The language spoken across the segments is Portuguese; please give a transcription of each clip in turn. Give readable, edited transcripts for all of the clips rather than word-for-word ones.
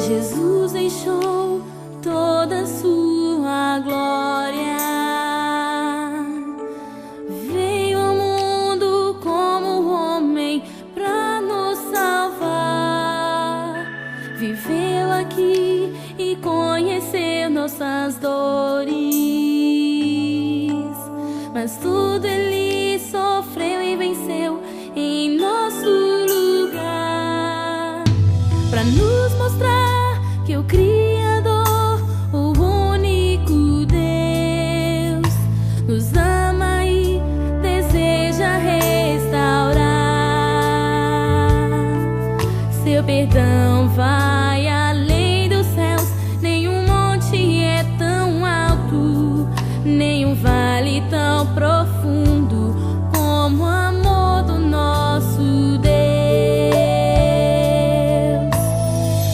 Jesus deixou toda a sua glória, veio ao mundo como homem pra nos salvar, viveu aqui e conheceu nossas dores, mas tudo ele sofreu e venceu em nosso lugar, pra nos mostrar que o Criador, o único Deus, nos ama e deseja restaurar. Seu perdão vai além dos céus, nenhum monte é tão alto, nenhum vale tão profundo como o amor do nosso Deus.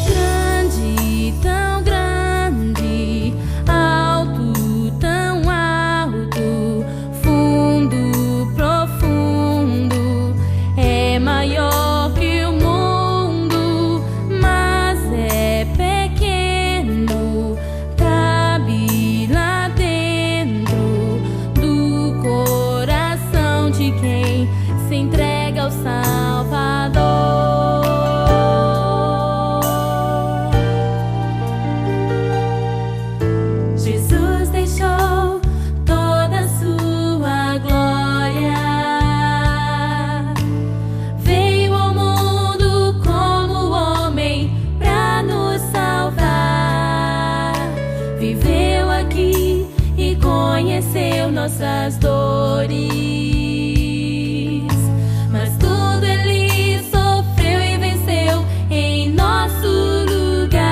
Grande, tão grande, alto, tão alto, fundo, profundo, é maior que o mundo, mas é pequeno, cabe lá dentro do coração de quem se entrega ao Salvador. Jesus deixou toda a sua glória, veio ao mundo como homem pra nos salvar, viveu aqui e conheceu nossas dores, mas tudo ele sofreu e venceu em nosso lugar,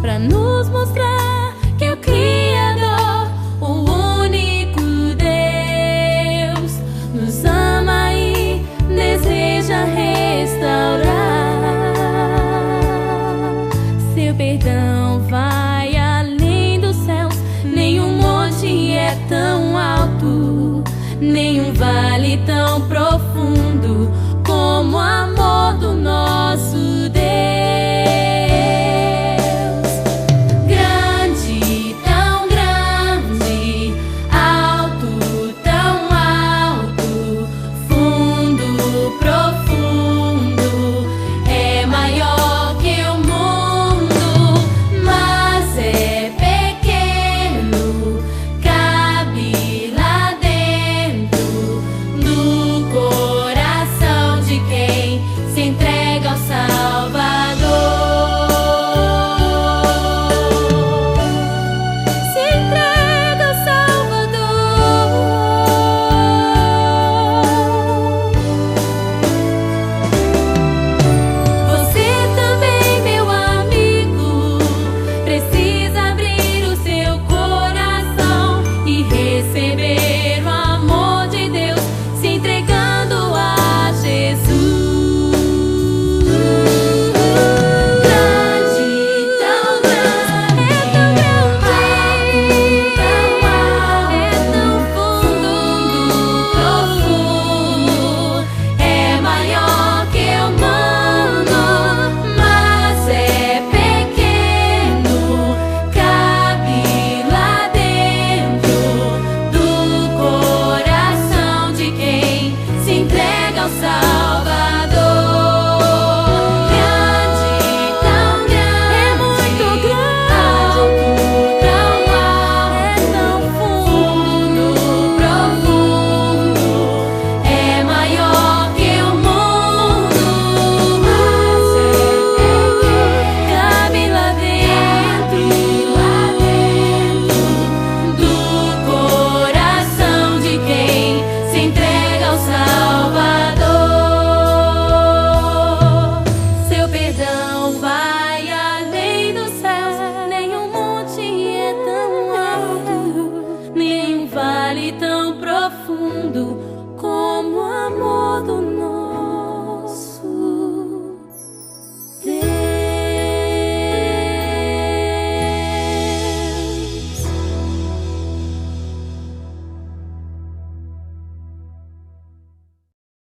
pra nos mostrar que o Criador, o único Deus, nos ama e deseja restaurar. Seu perdão vai